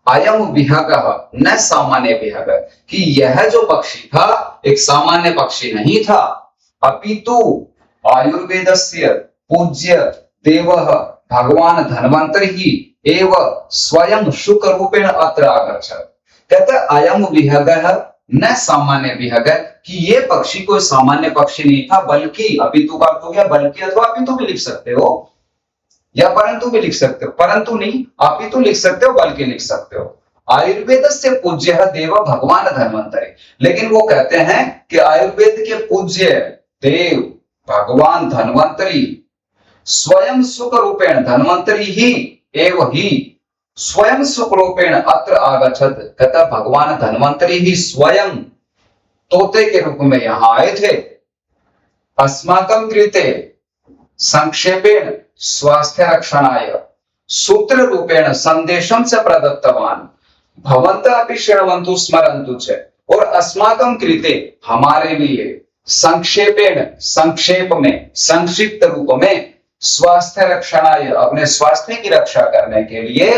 अयम विहगः न सामान्य विहग, कि यह जो पक्षी था एक सामान्य पक्षी नहीं था, अपितु आयुर्वेदस्य पूज्य देवः भगवान धन्वंतरि एव स्वयं शुक रूपेण अत्र आगच्छत्, कहता अयम विहगः न सामान्य विहग, कि ये पक्षी कोई सामान्य पक्षी नहीं था, बल्कि, अपितु का अर्थ हो गया बल्कि, अथवा अपितु भी लिख सकते हो या परंतु भी लिख सकते हो, परंतु नहीं, अपितु लिख सकते हो, बल्कि लिख सकते हो। आयुर्वेद से पूज्य देव भगवान धन्वंतरि, लेकिन वो कहते हैं कि आयुर्वेद के पूज्य देव भगवान धन्वंतरि स्वयं सुख रूपेण धन्वंतरी ही एव ही स्वयं सुख रूपेण अत्र आगच्छत, कहता भगवान धन्वंतरी ही स्वयं तोते के रूप में यहां आए थे। अस्माकं कृते संक्षेपेण स्वास्थ्य रक्षणाय सूत्र रूपेण संदेशं च प्रदत्तवान भवन्तः अपि शृण्वन्तु स्मरन्तु च। और अस्माकं कृते हमारे लिए संक्षेपेण संक्षेप में संक्षिप्त रूप में स्वास्थ्य रक्षणाय अपने स्वास्थ्य की रक्षा करने के लिए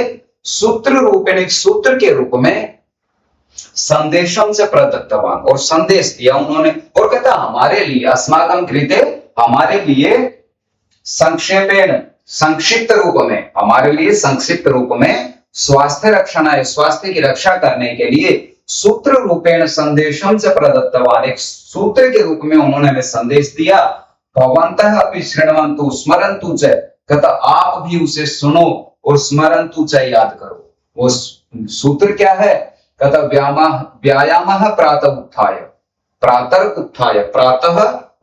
सूत्र रूपेण एक सूत्र के रूप में संदेशम से प्रदत्तवान और संदेश दिया उन्होंने। और कहता हमारे लिए अस्माकं कृते हमारे लिए संक्षेपेण संक्षिप्त रूप में हमारे लिए संक्षिप्त रूप में स्वास्थ्य रक्षणाय स्वास्थ्य की रक्षा करने के लिए सूत्र रूपेण संदेशम से प्रदत्तवान एक सूत्र के रूप में उन्होंने हमें संदेश दिया। भवन्तः अपि शृण्वन्तु स्मरन्तु च, कहता आप भी उसे सुनो और स्मरन्तु च याद करो। वो सूत्र क्या है? कहता व्यायामः प्रातः उत्थाय प्रातः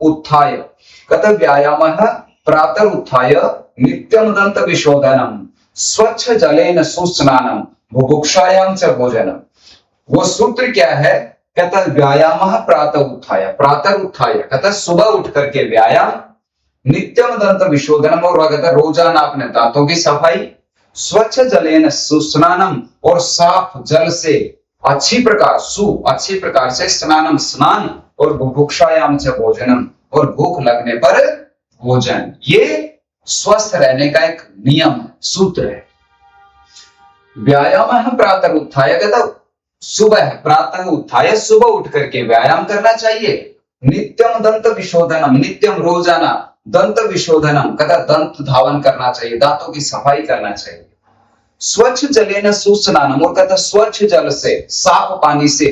उत्थाय कहता व्यायामः प्रातः उत्थाय नित्यं दंत विशोधनम स्वच्छ जलेन सुस्नानम बुभुक्षायां च भोजनम। वो सूत्र क्या है? कहता व्यायामः प्रातः उत्थाय कहता सुबह उठ करके व्यायाम, नित्यम दंत विशोधनम और कहता रोजाना अपने दांतों की सफाई, स्वच्छ जलेन सुस्नानम और साफ जल से अच्छी प्रकार से स्नानम स्नान, और बुभुक्षायाम च भोजनम और भूख लगने पर भोजन। ये स्वस्थ रहने का एक नियम सूत्र है। व्यायाम प्रातः उत्थाय कहता सुबह प्रातः उत्थाय सुबह उठ करके व्यायाम करना चाहिए। नित्यम दंत विशोधनम नित्यम रोजाना, दंत विशोधनम कहता दंत धावन करना चाहिए, दांतों की सफाई करना चाहिए। स्वच्छ जलेन सुस्नानम और कहता स्वच्छ जल से साफ पानी से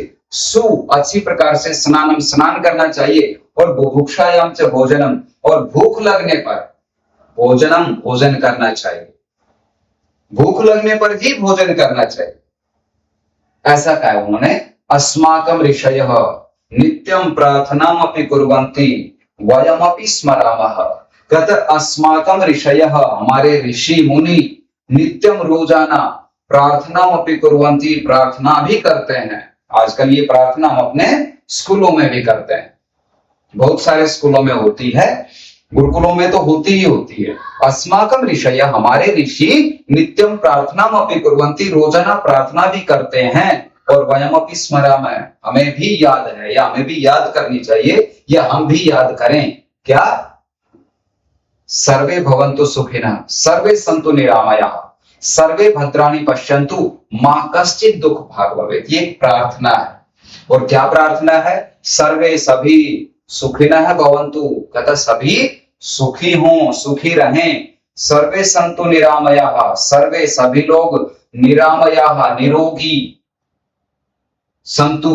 अच्छी प्रकार से स्नान करना चाहिए। और बुभुक्षायाम च भोजनम और भूख लगने पर भोजन करना चाहिए, भूख लगने पर ही भोजन करना चाहिए। ऐसा कहा उन्होंने। अस्माकं ऋषयः नित्यं प्रार्थनाम् अपि कुर्वन्ति वयमपि स्मरामः। कहते अस्माकं ऋषयः हमारे ऋषि मुनि नित्यम रोजाना प्रार्थनाम् अपि कुर्वन्ति प्रार्थना भी करते हैं। आजकल ये प्रार्थना हम अपने स्कूलों में भी करते हैं, बहुत सारे स्कूलों में होती है, गुरुकुलों में तो होती ही होती है। अस्माकं ऋषयः हमारे ऋषि नित्यम प्रार्थनाम् अपि कुर्वन्ति रोजाना प्रार्थना भी करते हैं। और वयमपि स्मरामः हमें भी याद है या हमें भी याद करनी चाहिए या हम भी याद करें क्या? सर्वे भवन्तु सुखिनः सर्वे सन्तु निरामयाः सर्वे भद्राणि पश्यन्तु मा कश्चित् दुःख भाग् भवेत्। ये प्रार्थना है। और क्या प्रार्थना है? सर्वे सभी सुखिनः भवन्तु कहता सभी सुखी हों, सुखी रहें। सर्वे सन्तु निरामयाः सर्वे सभी लोग निरामयाः निरोगी, संतु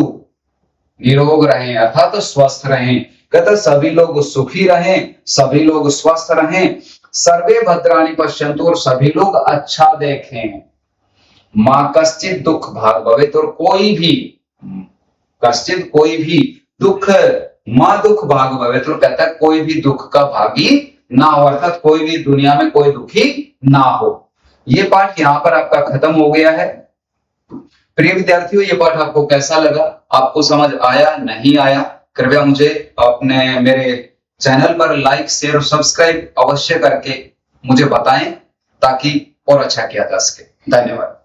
निरोग रहें अर्थात तो स्वस्थ रहें। कहता सभी लोग सुखी रहें, सभी लोग स्वस्थ रहें। सर्वे भद्राणि पश्यन्तु और सभी लोग अच्छा देखें। मां कश्चित् दुःख भाग् भवेत् और कोई भी दुख मां दुःख भाग् भवेत् और कहता है कोई भी दुख का भागी ना हो, अर्थात कोई भी दुनिया में कोई दुखी ना हो। ये पाठ यहाँ पर आपका खत्म हो गया है। प्रिय विद्यार्थियों, ये पाठ आपको कैसा लगा? आपको समझ आया नहीं आया? कृपया मुझे अपने मेरे चैनल पर लाइक शेयर और सब्सक्राइब अवश्य करके मुझे बताएं ताकि और अच्छा किया जा सके। धन्यवाद।